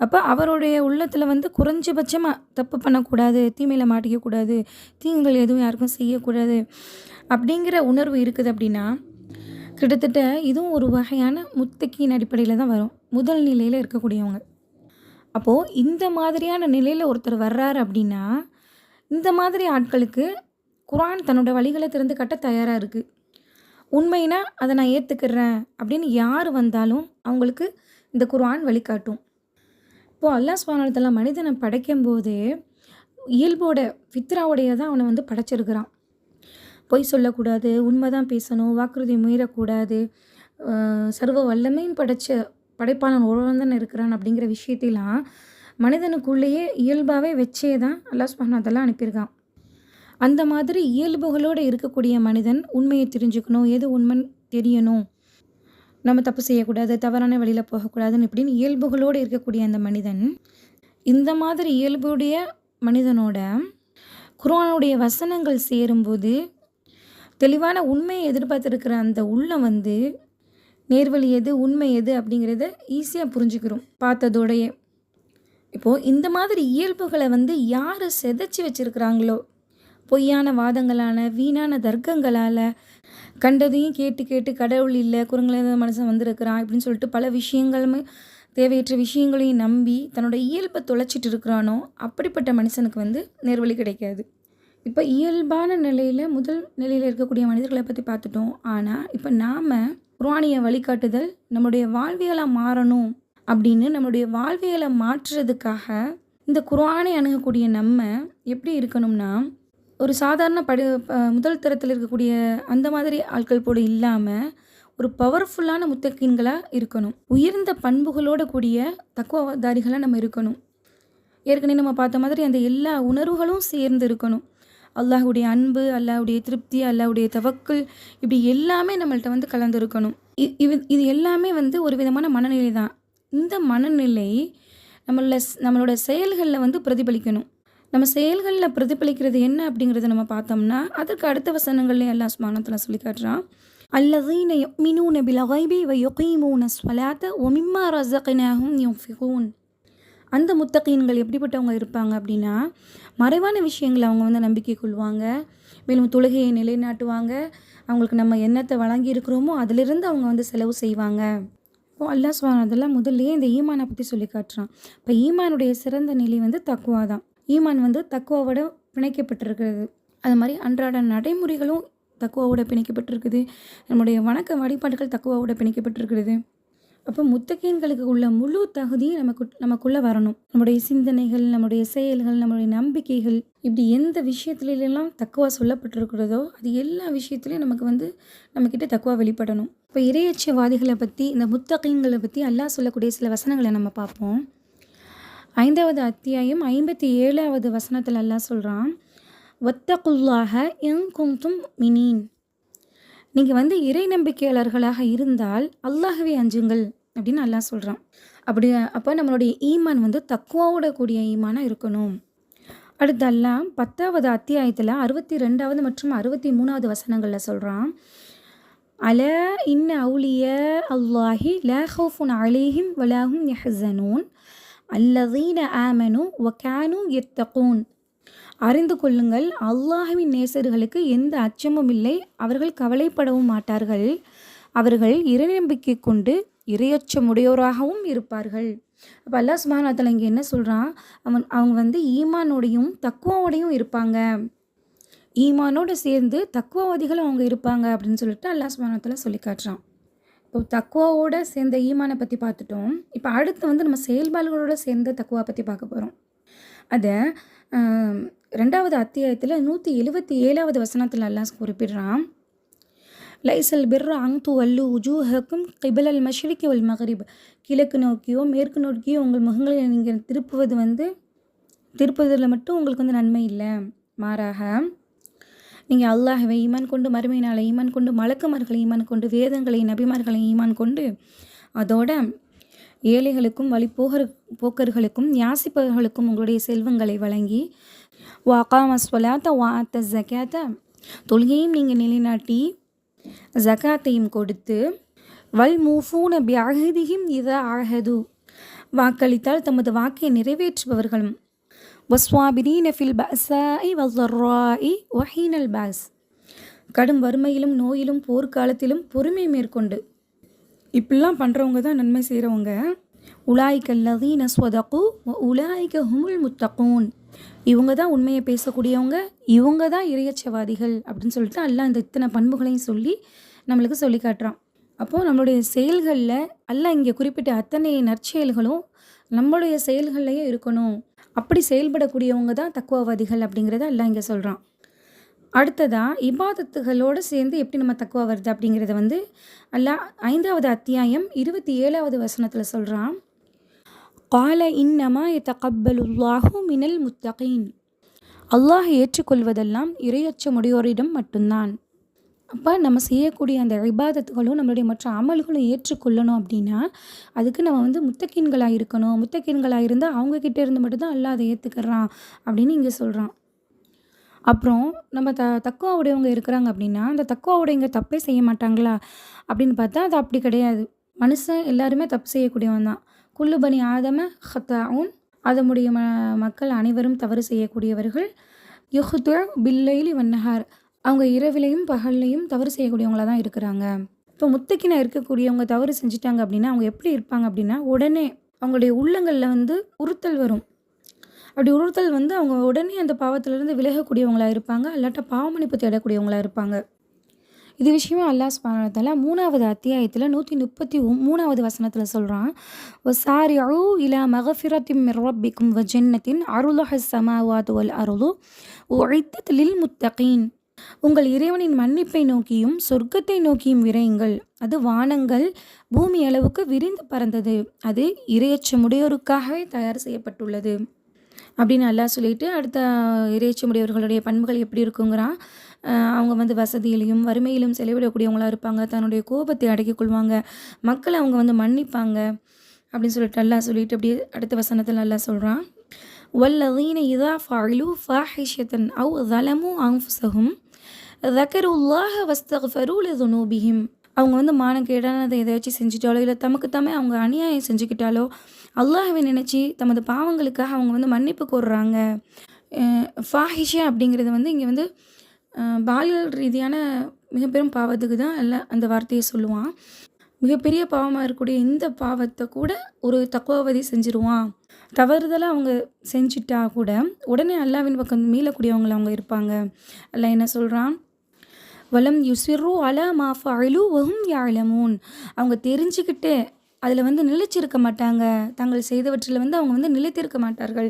[SPEAKER 1] அப்போ அவருடைய உள்ளத்தில் வந்து குறைஞ்சபட்சமாக தப்பு பண்ணக்கூடாது, தீமையில் மாட்டிக்கக்கூடாது, தீங்குகள் எதுவும் யாருக்கும் செய்யக்கூடாது அப்படிங்கிற உணர்வு இருக்குது அப்படின்னா, கிட்டத்தட்ட இதுவும் ஒரு வகையான முத்தகீன் அடிப்படையில் தான் வரும், முதல் நிலையில் இருக்கக்கூடியவங்க. அப்போது இந்த மாதிரியான நிலையில் ஒருத்தர் வர்றாரு அப்படின்னா, இந்த மாதிரி ஆட்களுக்கு குர்ஆன் தன்னோட வழிகளை திறந்து காட்ட தயாராக இருக்குது. உண்மைனா அதை நான் ஏற்றுக்கிறேன் அப்படின்னு யார் வந்தாலும் அவங்களுக்கு இந்த குர்ஆன் வழிகாட்டும். இப்போது அல்லாஹ் சுப்ஹானஹு வ தஆலா மனிதனை படைக்கும் போதே இயல்போட ஃபித்ராவோடைய தான் அவனை வந்து படைச்சிருக்கிறான். பொய் சொல்லக்கூடாது, உண்மை தான் பேசணும், வாக்குறுதி மீறக்கூடாது, சர்வ வல்லமையும் படைப்பாளன் ஒருவன் தான் இருக்கிறான் அப்படிங்கிற விஷயத்தைலாம் மனிதனுக்குள்ளேயே இயல்பாகவே வச்சே தான் அல்லாஹ் சுப்ஹானஹு வ தஆலா அனுப்பியிருக்கான். அந்த மாதிரி இயல்புகளோடு இருக்கக்கூடிய மனிதன் உண்மையை தெரிஞ்சுக்கணும், எது உண்மைன்னு தெரியணும், நம்ம தப்பு செய்யக்கூடாது, தவறான வழியில் போகக்கூடாதுன்னு இப்படின்னு இயல்புகளோடு இருக்கக்கூடிய அந்த மனிதன், இந்த மாதிரி இயல்புடைய மனிதனோட குர்ஆனுடைய வசனங்கள் சேரும்போது தெளிவான உண்மையை எதிர்பார்த்துருக்கிற அந்த உள்ளம் வந்து நேர்வழி எது உண்மை எது அப்படிங்கிறத ஈஸியாக புரிஞ்சுக்கிறோம் பார்த்ததோடையே. இப்போது இந்த மாதிரி இயல்புகளை வந்து யார் செதைச்சி வச்சுருக்கிறாங்களோ, பொய்யான வாதங்களால், வீணான தர்க்கங்களால், கண்டதையும் கேட்டு கேட்டு கடவுள் இல்லை, குரங்குல மனுஷன் வந்திருக்கிறான் இப்படின்னு சொல்லிட்டு பல விஷயங்களுமே தேவையற்ற விஷயங்களையும் நம்பி தன்னோட இயல்பை தொலைச்சிட்டு இருக்கிறானோ, அப்படிப்பட்ட மனுஷனுக்கு வந்து நேர்வழி கிடைக்காது. இப்போ இயல்பான நிலையில் முதல் நிலையில் இருக்கக்கூடிய மனிதர்களை பற்றி பார்த்துட்டோம். ஆனால் இப்போ நாம் குர்ஆனிய வழிகாட்டுதல் நம்முடைய வாழ்வியலாக மாறணும் அப்படின்னு நம்முடைய வாழ்வியலை மாற்றுறதுக்காக இந்த குர்ஆனை அணுகக்கூடிய நம்ம எப்படி இருக்கணும்னா, ஒரு சாதாரண முதல் தரத்தில் இருக்கக்கூடிய அந்த மாதிரி ஆட்கள் போல இல்லாமல் ஒரு பவர்ஃபுல்லான முத்தகீன்களாக இருக்கணும். உயர்ந்த பண்புகளோடு கூடிய தக்குவாதாரிகளாக நம்ம இருக்கணும். ஏற்கனவே நம்ம பார்த்த மாதிரி அந்த எல்லா உணர்வுகளும் சேர்ந்து இருக்கணும். அல்லாஹுடைய அன்பு, அல்லாஹுடைய திருப்தி, அல்லாஹுடைய தவக்குல், இப்படி எல்லாமே நம்மள்ட்ட வந்து கலந்துருக்கணும். இது எல்லாமே வந்து ஒரு விதமான மனநிலை தான். இந்த மனநிலை நம்மளோட செயல்களில் வந்து பிரதிபலிக்கணும். நம்ம செயல்களில் பிரதிபலிக்கிறது என்ன அப்படிங்கிறத நம்ம பார்த்தோம்னா, அதற்கு அடுத்த வசனங்கள்லேயும் அல்லாஹ் சுப்ஹானஹு வ தஆலா சொல்லி காட்டுறான். அல்லதீன யுமினூன பில் கைபி வ யுகீமூன ஸ்ஸலாத்த வ மிம்மா ரஸக்னாஹும் யுன்ஃபிகூன். அந்த முத்தகீன்கள் எப்படிப்பட்டவங்க இருப்பாங்க அப்படின்னா, மறைவான விஷயங்களை அவங்க வந்து நம்பிக்கை கொள்வாங்க, மேலும் தொழுகையை நிலைநாட்டுவாங்க, அவங்களுக்கு நம்ம என்னத்தை வழங்கியிருக்கிறோமோ அதிலிருந்து அவங்க வந்து செலவு செய்வாங்க. இப்போ அல்லாஹ் சுப்ஹானஹு வ தஆலா முதல்லையே இந்த ஈமானை பற்றி சொல்லி காட்டுறான். இப்போ ஈமானுடைய சிறந்த நிலை வந்து தக்குவா தான். ஈமான் வந்து தக்குவாவோட பிணைக்கப்பட்டிருக்கிறது. அது மாதிரி அன்றாட நடைமுறைகளும் தக்குவாவோட பிணைக்கப்பட்டிருக்குது. நம்முடைய வணக்க வழிபாடுகள் தக்குவாவோட பிணைக்கப்பட்டிருக்கிறது. அப்போ முத்தகீன்களுக்கு உள்ள முழு தகுதியும் நமக்குள்ளே வரணும். நம்முடைய சிந்தனைகள், நம்முடைய செயல்கள், நம்முடைய நம்பிக்கைகள், இப்படி எந்த விஷயத்துலலாம் தக்குவா சொல்லப்பட்டிருக்கிறதோ அது எல்லா விஷயத்துலையும் நமக்கு வந்து நம்மக்கிட்ட தக்குவா வெளிப்படணும். இப்போ இறையச்சவாதிகளை பற்றி, இந்த முத்தகீன்களை பற்றி அல்லாஹ் சொல்லக்கூடிய சில வசனங்களை நம்ம பார்ப்போம். 5வது அத்தியாயம் 57வது வசனத்தில் அல்லாஹ் சொல்கிறான், வத்தகுல்லாஹ இன் குன்தும் முஃமினீன். நீங்கள் வந்து இறை நம்பிக்கையாளர்களாக இருந்தால் அல்லாஹ்வை அஞ்சுங்கள் அப்படின்னு அல்லாஹ் சொல்கிறான். அப்போ நம்மளுடைய ஈமான் வந்து தக்குவாவோட கூடிய ஈமானாக இருக்கணும். அடுத்து அல்லாஹ் 10வது அத்தியாயத்தில் 62வது மற்றும் 63வது வசனங்களில் சொல்கிறான், அல இன்ன அவுலிய அல்லாஹி லா ஹவுஃபுன் அலைஹிம் வலா ஹும் யஹ்ஸனூன் அல்லதீன ஆமனு வ கானூ யத்தகூன். அறிந்து கொள்ளுங்கள், அல்லாஹ்வின் நேசர்களுக்கு எந்த அச்சமும் இல்லை, அவர்கள் கவலைப்படவும் மாட்டார்கள், அவர்கள் இறைநம்பிக்கை கொண்டு இறையச்சமுடையோராகவும் இருப்பார்கள். அப்போ அல்லாஹ் சுப்ஹானஹு வ தஆலா இங்கே என்ன சொல்கிறான், அவங்க வந்து ஈமானோடையும் தக்குவாவோடையும் இருப்பாங்க, ஈமானோடு சேர்ந்து தக்குவாவாதிகளும் அவங்க இருப்பாங்க அப்படின்னு சொல்லிட்டு அல்லாஹ் சுப்ஹானஹு வ தஆலா சொல்லி காட்டுறான். இப்போ தக்குவாவோட சேர்ந்த ஈமானை பற்றி பார்த்துட்டோம். இப்போ அடுத்து வந்து நம்ம செயல்பாடுகளோட சேர்ந்த தக்குவா பற்றி பார்க்க போகிறோம். அதை 2வது அத்தியாயத்தில் 177வது வசனத்தில் அல்லாஹ் குறிப்பிடுறான், லைசல் பிர்ர அங் துவல்லு உஜூஹக்கும் கிபலல் மஷ்ரிகி வல் மக்ரிப். கிழக்கு நோக்கியோ மேற்கு நோக்கியோ உங்கள் முகங்களை நீங்கள் திருப்புவதில் மட்டும் உங்களுக்கு வந்து நன்மை இல்லை, மாறாக நீங்கள் அல்லாஹ்வை ஈமான் கொண்டு, மறுமை நாளை ஈமான் கொண்டு, மலக்குமார்களை ஈமான் கொண்டு, வேதங்களை நபிமார்களை ஈமான் கொண்டு, அதோட ஏழைகளுக்கும் போக்கர்களுக்கும் யாசிப்பவர்களுக்கும் உங்களுடைய செல்வங்களை வழங்கி, வாகாம ஸ்வலாத்த வாத்த ஜக்காத்த, தொழுகையும் நீங்கள் நிலைநாட்டி ஜக்காத்தையும் கொடுத்து, வல் மூஃபூன பிஅஹதிஹிம் இதா அஹது, வாக்களித்தால் தமது வாக்கை நிறைவேற்றுபவர்களும், வஸ்வாபிரீன ஃபில் பஅஸாஇ வஸ்ஸர்ராஇ வஹீனல் பாஸ், கடும் வறுமையிலும் நோயிலும் போர்க்காலத்திலும் பொறுமை மேற்கொண்டு இப்படிலாம் பண்ணுறவங்க தான் நன்மை செய்கிறவங்க. உலாய்க அல்லதீன ஸதகு வ உலாய்க ஹுமுல் முத்தகூன். இவங்க தான் உண்மையை பேசக்கூடியவங்க, இவங்க தான் இறையச்சவாதிகள் அப்படின்னு சொல்லிட்டு அல்லாஹ் இந்த இத்தனை பண்புகளையும் சொல்லி நம்மளுக்கு சொல்லி காட்டுறான். அப்போது நம்மளுடைய செயல்களில் அல்லாஹ் இங்கே குறிப்பிட்ட அத்தனை நற்செயல்களும் நம்மளுடைய செயல்கள்லையும் இருக்கணும். அப்படி செயல்படக்கூடியவங்க தான் தக்குவாவாதிகள் அப்படிங்கிறத அல்லாஹ் இங்கே சொல்கிறான். அடுத்ததாக இபாதத்துகளோடு சேர்ந்து எப்படி நம்ம தக்குவா வருது அப்படிங்கிறத வந்து அல்லாஹ் 5வது அத்தியாயம் 27வது வசனத்தில் சொல்கிறான், கால இன்னமா யதகப்பலுல்லாஹு மினல் முத்தகீன். அல்லாஹ் ஏற்றுக்கொள்வதெல்லாம் இறையச்சமுடையோரிடம் மட்டும்தான். அப்போ நம்ம செய்யக்கூடிய அந்த இபாதத்துகளும் நம்மளுடைய மற்ற அமல்களும் ஏற்றுக்கொள்ளணும் அப்படின்னா அதுக்கு நம்ம வந்து முத்தகீன்களாக இருக்கணும். முத்தகீன்களாக இருந்தால் அவங்கக்கிட்ட இருந்து மட்டும்தான் அல்லாஹ் அதை ஏற்றுக்கிறான் அப்படின்னு இங்கே சொல்கிறான். அப்புறம் நம்ம தக்குவா உடையவங்க இருக்கிறாங்க அப்படின்னா, அந்த தக்குவா உடையவங்க தப்பே செய்ய மாட்டாங்களா? அப்படின்னு பார்த்தா அது அப்படி கிடையாது. மனுஷன் எல்லாருமே தப்பு செய்யக்கூடியவன் தான். குல்லு பனி ஆதம ஹத்தாஊன். ஆதமுடைய மக்கள் அனைவரும் தவறு செய்யக்கூடியவர்கள். யுஹ்து பில்லைலி வன்னஹார். அவங்க இரவிலையும் பகல்லையும் தவறு செய்யக்கூடியவங்களா தான் இருக்கிறாங்க. இப்போ முத்தக்கினா இருக்கக்கூடியவங்க தவறு செஞ்சுட்டாங்க அப்படின்னா, அவங்க எப்படி இருப்பாங்க அப்படின்னா, உடனே அவங்களுடைய உள்ளங்கள்ல வந்து உறுத்தல் வரும். அப்படி உறுத்தல் வந்து அவங்க உடனே அந்த பாவத்திலிருந்து விலகக்கூடியவங்களா இருப்பாங்க. இல்லாட்டா பாவ மன்னிப்பு தேடக்கூடியவங்களா இருப்பாங்க. இது விஷயமா அல்லாஹ் சுப்ஹானஹு வ தஆலா 3வது அத்தியாயத்தில 133வது வசனத்தில சொல்றான். "வசாரிஉ இலா மக்ஃபிரத்தின் மிர் ரப்பிக்கும் வ ஜன்னத்தின் அர்லுஹஸ் ஸமாவாத்து வல் அர்து உஇத்தத் லில் முத்தகீன்." உங்கள் இறைவனின் மன்னிப்பை நோக்கியும் சொர்க்கத்தை நோக்கியும் விரையுங்கள். அது வானங்கள் பூமி அளவுக்கு விரிந்து பறந்தது. அது இறையச்சமுடையோருக்காகவே தயார் செய்யப்பட்டுள்ளது. அப்படின்னு அல்லாஹ் சொல்லிட்டு அடுத்த இறையச்சமுடையவர்களுடைய பண்புகள் எப்படி இருக்குங்கிறான். அவங்க வந்து வசதியிலும் வறுமையிலும் செலவிடக்கூடியவங்களா இருப்பாங்க. தன்னுடைய கோபத்தை அடக்கிக் கொள்வாங்க. மக்களை அவங்க வந்து மன்னிப்பாங்க அப்படின்னு சொல்லிட்டு அல்லாஹ் சொல்லிட்டு அப்படியே அடுத்த வசனத்தில் அல்லாஹ் சொல்கிறான். வல்லதீன இதா ஃபஅலு ஃபாஹிஷத்தன் அவ் ஸலமு அன்ஃபுஸஹும் ذكروا வஸ்தக்ஃபரு லிதுனூபிஹிம். அவங்க வந்து மானக்கேடானதை எதாச்சும் செஞ்சுட்டாலோ இல்லை தமக்கு தாமே அவங்க அநியாயம் செஞ்சுக்கிட்டாலோ அல்லாஹ்வை நினச்சி தமது பாவங்களுக்காக அவங்க வந்து மன்னிப்பு கோர்றாங்க. ஃபாஹிஷா அப்படிங்கிறது வந்து இங்கே வந்து பாலியல் ரீதியான மிகப்பெரும் பாவத்துக்கு தான் எல்லாம் அந்த வார்த்தையை சொல்லுவான். மிகப்பெரிய பாவமாக இருக்கக்கூடிய இந்த பாவத்தை கூட ஒரு தக்குவவதி செஞ்சுருவான். தவறுதலாக அவங்க செஞ்சுட்டா கூட உடனே அல்லாஹ்வின் பக்கம் மீளக்கூடியவங்களை அவங்க இருப்பாங்க. அல்லாஹ் என்ன சொல்கிறான்? வலம் யுசிர்ரு அலா மா ஃபஅலு வஹும் யஅலமூன். அவங்க தெரிஞ்சுக்கிட்டு அதில் வந்து நிலைச்சிருக்க மாட்டாங்க. தாங்கள் செய்தவற்றில் வந்து அவங்க வந்து நிலைத்திருக்க மாட்டார்கள்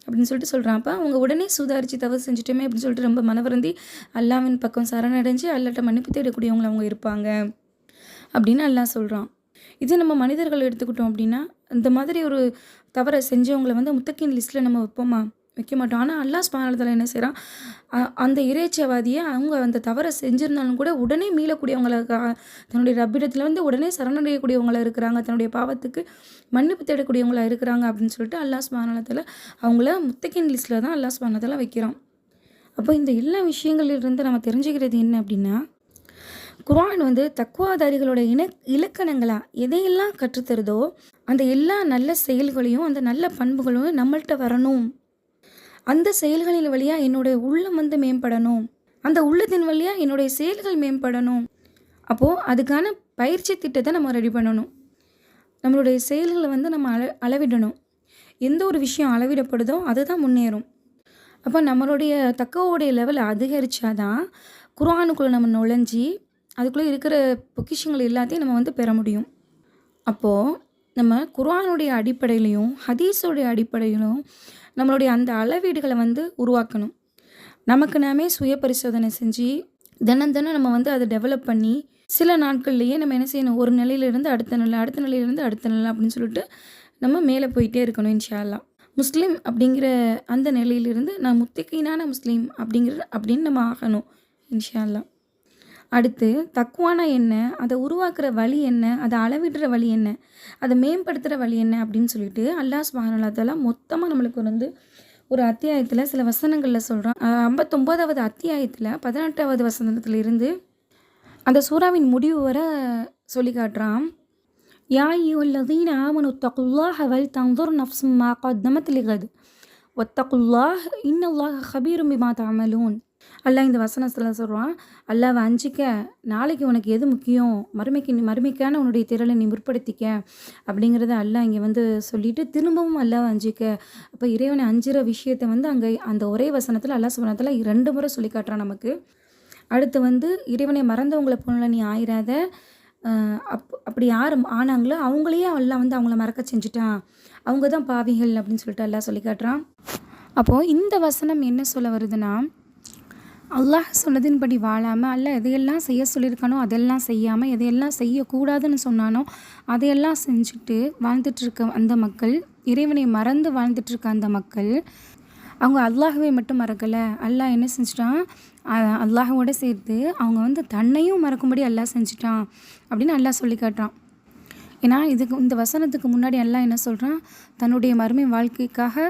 [SPEAKER 1] அப்படின்னு சொல்லிட்டு சொல்கிறான். அப்போ அவங்க உடனே சுதாரித்து தவறு செஞ்சுட்டோமே அப்படின்னு சொல்லிட்டு ரொம்ப மனவருந்தி அல்லாஹ்வின் பக்கம் சரணடைஞ்சு அல்லாஹ்ட்ட மன்னிப்பு தேடக்கூடியவங்க அவங்க இருப்பாங்க அப்படின்னு அல்லாஹ் சொல்கிறான். இது நம்ம மனிதர்கள் எடுத்துக்கிட்டோம் அப்படின்னா இந்த மாதிரி ஒரு தவறை செஞ்சவங்களை வந்து முத்தக்கின் லிஸ்ட்டில் நம்ம வைக்க மாட்டோம். ஆனால் அல்லாஹ் சுப்ஹானஹு வ தஆலா என்ன செய்கிறான், அந்த இறைச்சவாதியை அவங்க அந்த தவறை செஞ்சுருந்தாலும் கூட உடனே மீளக்கூடியவங்களுக்காக தன்னுடைய ரப்பிடத்தில் வந்து உடனே சரணடையக்கூடியவங்களா இருக்கிறாங்க. தன்னுடைய பாவத்துக்கு மன்னிப்பு தேடக்கூடியவங்களா இருக்கிறாங்க அப்படின்னு சொல்லிட்டு அல்லாஹ் சுப்ஹானஹு வ தஆலா அவங்கள முத்தக்கின் லிஸ்ட்டில் தான் அல்லாஹ் சுப்ஹானஹு வ தஆலா வைக்கிறான். அப்போ இந்த எல்லா விஷயங்களிலிருந்து நம்ம தெரிஞ்சுக்கிறது என்ன அப்படின்னா, குர்ஆன் வந்து தக்வாதாரிகளோட இலக்கணங்களா எதையெல்லாம் கற்றுத்தருதோ அந்த எல்லா நல்ல செயல்களையும் அந்த நல்ல பண்புகளும் நம்மள்கிட்ட வரணும். அந்த செயல்களின் வழியாக என்னுடைய உள்ளம் வந்து மேம்படணும். அந்த உள்ளத்தின் வழியாக என்னுடைய செயல்கள் மேம்படணும். அப்போது அதுக்கான பயிற்சி திட்டத்தை நம்ம ரெடி பண்ணணும். நம்மளுடைய செயல்களை வந்து நம்ம அளவிடணும். எந்த ஒரு விஷயம் அளவிடப்படுதோ அதுதான் முன்னேறும். அப்போ நம்மளுடைய தக்குவாவுடைய லெவல் அதிகரித்தாதான் குர்ஆனுக்குள்ளே நம்ம நுழைஞ்சி அதுக்குள்ளே இருக்கிற பொக்கிஷங்கள் எல்லாத்தையும் நம்ம வந்து பெற முடியும். அப்போது நம்ம குர்ஆனுடைய அடிப்படையிலையும் ஹதீஸோடைய அடிப்படையிலும் நம்மளுடைய அந்த அளவீடுகளை வந்து உருவாக்கணும். நமக்கு நாமே சுய பரிசோதனை செஞ்சு தினம் நம்ம வந்து அதை டெவலப் பண்ணி சில நாட்கள்லேயே நம்ம என்ன செய்யணும், ஒரு நிலையிலேருந்து அடுத்த நிலை, அடுத்த நிலையிலேருந்து அடுத்த நிலை அப்படின்னு சொல்லிட்டு நம்ம மேலே போயிட்டே இருக்கணும் இன்ஷா அல்லாஹ். முஸ்லீம் அப்படிங்கிற அந்த நிலையிலிருந்து நான் முத்தகீனான முஸ்லீம் அப்படின்னு நம்ம ஆகணும் இன்ஷா அல்லாஹ். அடுத்து தக்வானா என்ன, அதை உருவாக்குற வழி என்ன, அதை அளவிடுற வழி என்ன, அதை மேம்படுத்துகிற வழி என்ன அப்படின்னு சொல்லிட்டு அல்லாஹ் சுப்ஹானஹு வ தஆலா மொத்தமாக நம்மளுக்கு வந்து ஒரு அத்தியாயத்தில் சில வசனங்களில் சொல்கிறான். 59வது அத்தியாயத்தில் 18வது வசனத்திலிருந்து அந்த சூறாவின் முடிவு வர சொல்லி காட்டுறான். யா அய்யுஹல்லதீன ஆமனு தக்குல்லாஹ வல் தன்துர் நஃப்ஸும் மா கத்தமத் லிகத் வத்தகுல்லாஹ் இன்னல்லாஹ கபீரும் பிமா தஅமலூன். அல்லாஹ் இந்த வசனத்தில் சொல்கிறான், அல்லாஹ்வை அஞ்சிக்க, நாளைக்கு உனக்கு எது முக்கியம், மறுமைக்கான உன்னுடைய திறலை நீ முற்படுத்திக்க அப்படிங்கிறத அல்லாஹ் இங்கே வந்து சொல்லிவிட்டு திரும்பவும் அல்லாஹ்வை அஞ்சிக்க. அப்போ இறைவனை அஞ்சுற விஷயத்தை வந்து அங்கே அந்த ஒரே வசனத்தில் அல்லாஹ் சுப்ஹானஹு வ தஆலா 2 முறை சொல்லி காட்டுறான் நமக்கு. அடுத்து வந்து இறைவனை மறந்தவங்களை போல நீ ஆயிராத, அப்படி யார் ஆனாங்களோ அவங்களையே அல்லாஹ் வந்து அவங்கள மறக்க செஞ்சுட்டான், அவங்க தான் பாவிகள் அப்படின்னு சொல்லிட்டு அல்லாஹ் சொல்லி காட்டுறான். அப்போது இந்த வசனம் என்ன சொல்ல வருதுன்னா, அல்லாஹ் சொன்னதின்படி வாழாமல் அல்லாஹ் எதையெல்லாம் செய்ய சொல்லியிருக்கானோ அதெல்லாம் செய்யாமல் எதையெல்லாம் செய்யக்கூடாதுன்னு சொன்னானோ அதையெல்லாம் செஞ்சுட்டு வாழ்ந்துட்டுருக்க அந்த மக்கள், இறைவனை மறந்து வாழ்ந்துட்டுருக்க அந்த மக்கள், அவங்க அல்லாஹ்வை மட்டும் மறக்கலை, அல்லாஹ் என்ன செஞ்சிட்டான், அல்லாஹோட சேர்த்து அவங்க வந்து தன்னையும் மறக்கும்படி அல்லாஹ் செஞ்சிட்டான் அப்படின்னு அல்லாஹ் சொல்லி காட்டுறான். ஏன்னா இந்த வசனத்துக்கு முன்னாடி அல்லாஹ் என்ன சொல்கிறான், தன்னுடைய மறுமை வாழ்க்கைக்காக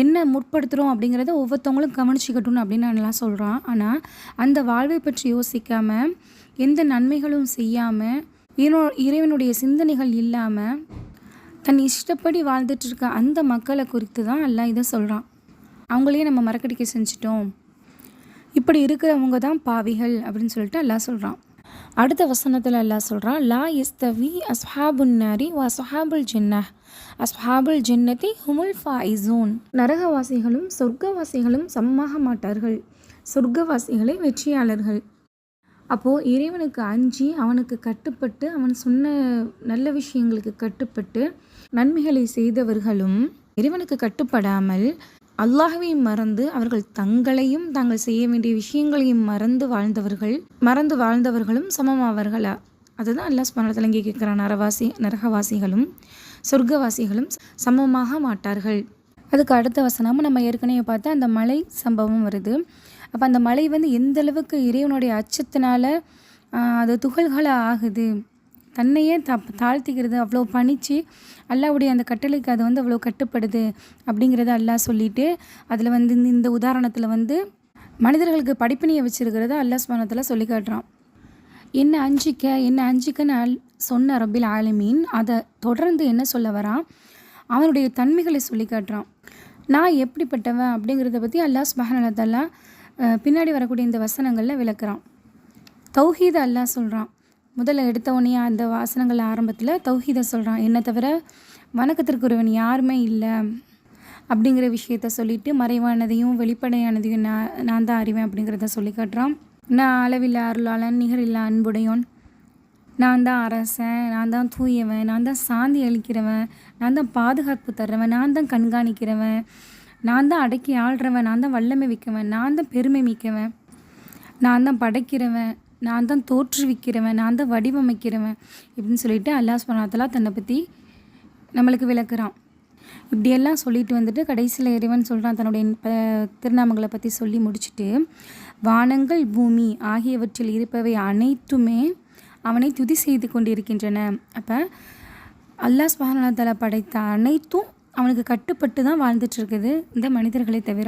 [SPEAKER 1] என்ன முற்படுத்துகிறோம் அப்படிங்கிறத ஒவ்வொருத்தவங்களும் கவனிச்சிக்கட்டும் அப்படின்னு நல்லா சொல்கிறான். ஆனால் அந்த வாழ்வை பற்றி யோசிக்காமல், எந்த நன்மைகளும் செய்யாமல், இறைவனுடைய சிந்தனைகள் இல்லாமல் தன் இஷ்டப்படி வாழ்ந்துட்டு இருக்க அந்த மக்களை குறித்து தான் அல்லாஹ் இதை சொல்கிறான். அவங்களையே நம்ம மறக்கடிக்க செஞ்சிட்டோம், இப்படி இருக்கிறவங்க தான் பாவிகள் அப்படின்னு சொல்லிட்டு அல்லாஹ் சொல்கிறான். அடுத்த வசனத்தில் அல்லாஹ் சொல்கிறான், லா யஸ்தவி அஸ்ஹாபுன் நாரி வ அஸ்ஹாபுல் ஜன்னஹ் அஸ்ஹாபுல் ஜன்னதி ஹுமுல் ஃபாயிசூன். நரகவாசிகளும் சொர்க்கவாசிகளும் சமமாக மாட்டார்கள், சொர்க்கவாசிகளே வெற்றியாளர்கள். அப்போது இறைவனுக்கு அஞ்சி அவனுக்கு கட்டுப்பட்டு அவன் சொன்ன நல்ல விஷயங்களுக்கு கட்டுப்பட்டு நன்மைகளை செய்தவர்களும், இறைவனுக்கு கட்டுப்படாமல் அல்லாஹ்வையும் மறந்து அவர்கள் தங்களையும் தாங்கள் செய்ய வேண்டிய விஷயங்களையும் மறந்து வாழ்ந்தவர்களும் சமமாவர்களா? அதுதான் அல்லாஹ் சுப்ஹானஹு வ தஆலா இங்கே கேட்குறான். நரகவாசிகளும் சொர்க்கவாசிகளும் சமமாக மாட்டார்கள். அதுக்கு அடுத்த வசனமும் நம்ம ஏற்கனவே பார்த்தா அந்த மலை சம்பவம் வருது. அப்போ அந்த மலை எந்த அளவுக்கு இறைவனுடைய அச்சத்தினால அது துகள்களாக ஆகுது, தன்னையே தாழ்த்திக்கிறது, அவ்வளோ பணிச்சு அல்லாஹ்வுடைய அந்த கட்டளைக்கு அது அவ்வளோ கட்டுப்படுது அப்படிங்கிறத அல்லாஹ் சொல்லிட்டு, அதில் இந்த உதாரணத்தில் மனிதர்களுக்கு படிப்பினையை வச்சுருக்கிறத அல்லாஹ் சுப்ஹானஹு வ தஆலா சொல்லி காட்டுறான். என்ன அஞ்சிக்கன்னு சொன்ன ரப்பில் ஆலமீன் அதை தொடர்ந்து என்ன சொல்ல வரான், அவனுடைய தன்மைகளை சொல்லி காட்டுறான். நான் எப்படிப்பட்டவன் அப்படிங்கிறத பற்றி அல்லாஹ் சுப்ஹானஹு வ தஆலா பின்னாடி வரக்கூடிய இந்த வசனங்களில் விளக்குறான். தௌஹீதை அல்லாஹ் சொல்கிறான். முதல்ல எடுத்தவொடனே அந்த வசனங்கள் ஆரம்பத்தில் தௌஹீதை சொல்கிறான். என்னை தவிர வணக்கத்திற்குரியவன் யாருமே இல்லை அப்படிங்கிற விஷயத்த சொல்லிவிட்டு, மறைவானதையும் வெளிப்படையானதையும் நான் தான் அறிவேன் அப்படிங்கிறத சொல்லி காட்டுறான். நான் அளவில்லா அருளாளன், நிகரில்லா அன்புடையோன், நான் தான் அரசன், நான் தான் தூயவன், நான் தான் சாந்தி அளிக்கிறவன், நான் தான் பாதுகாப்பு தர்றவன், நான் தான் கண்காணிக்கிறவன், நான் தான் அடக்கி ஆள்றவன், நான் தான் வல்லமை மிக்கவன், நான் தான் பெருமை மிக்கவன், நான் தான் படைக்கிறவன், நான் தான் தோற்றுவிக்கிறவன், நான் தான் வடிவமைக்கிறவன் இப்படின்னு சொல்லிட்டு அல்லாஹ் சுப்ஹானஹு வ தஆலா தன்னை பற்றி நம்மளுக்கு விளக்குறான். இப்படியெல்லாம் சொல்லிட்டு கடைசியில் இறைவன் சொல்கிறான் தன்னுடைய திருநாமங்களை பற்றி சொல்லி முடிச்சுட்டு, வானங்கள் பூமி ஆகியவற்றில் இருப்பவை அனைத்துமே அவனை துதி செய்து கொண்டிருக்கின்றன. அப்போ அல்லாஹ் சுப்ஹானஹு வ தஆலா படைத்த அனைத்தும் அவனுக்கு கட்டுப்பட்டு தான் வாழ்ந்துட்டுருக்குது, இந்த மனிதர்களை தவிர.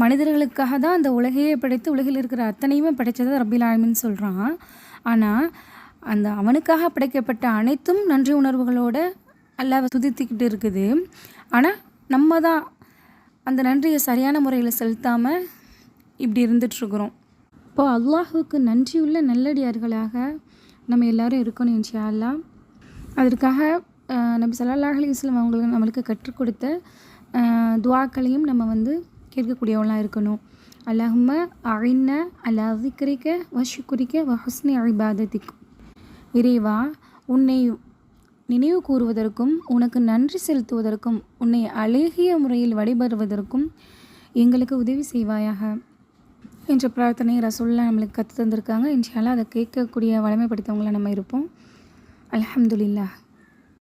[SPEAKER 1] மனிதர்களுக்காக தான் அந்த உலகையே படைத்து உலகில் இருக்கிற அத்தனையுமே படைத்ததை ரப்பில் ஆலமீன் சொல்கிறான். ஆனால் அந்த அவனுக்காக படைக்கப்பட்ட அனைத்தும் நன்றி உணர்வுகளோடு அல்லாஹ்வை துதித்துக்கிட்டு இருக்குது. ஆனால் நம்ம தான் அந்த நன்றியை சரியான முறையில் செலுத்தாமல் இப்படி இருந்துகிட்ருக்குறோம். இப்போது அல்லாஹுக்கு நன்றியுள்ள நல்லடியார்களாக நம்ம எல்லோரும் இருக்கணும் இன்ஷா அல்லாஹ். அதற்காக நபி ஸல்லல்லாஹு அலைஹி வஸல்லம் அவங்களுக்கு நம்மளுக்கு கற்றுக் கொடுத்த துஆக்களையும் நம்ம கேட்கக்கூடியவங்களாக இருக்கணும். அல்லாஹும்ம அஇன்ன அலா ஸிக்ரிக வ ஷுக்ரிக வ ஹுஸ்னி இபாதத்திக். இறைவா, உன்னை நினைவு கூறுவதற்கும் உனக்கு நன்றி செலுத்துவதற்கும் உன்னை அழகிய முறையில் வழிபடுவதற்கும் எங்களுக்கு உதவி செய்வாயாக என்ற பிரார்த்தனை ரசூலுல்லாஹ் நம்மளுக்கு கற்று தந்திருக்காங்க. இன்ஷா அல்லாஹ் அதை கேட்கக்கூடிய வளமை படைத்தவங்களாக நம்ம இருப்போம். அல்ஹம்துலில்லாஹ்.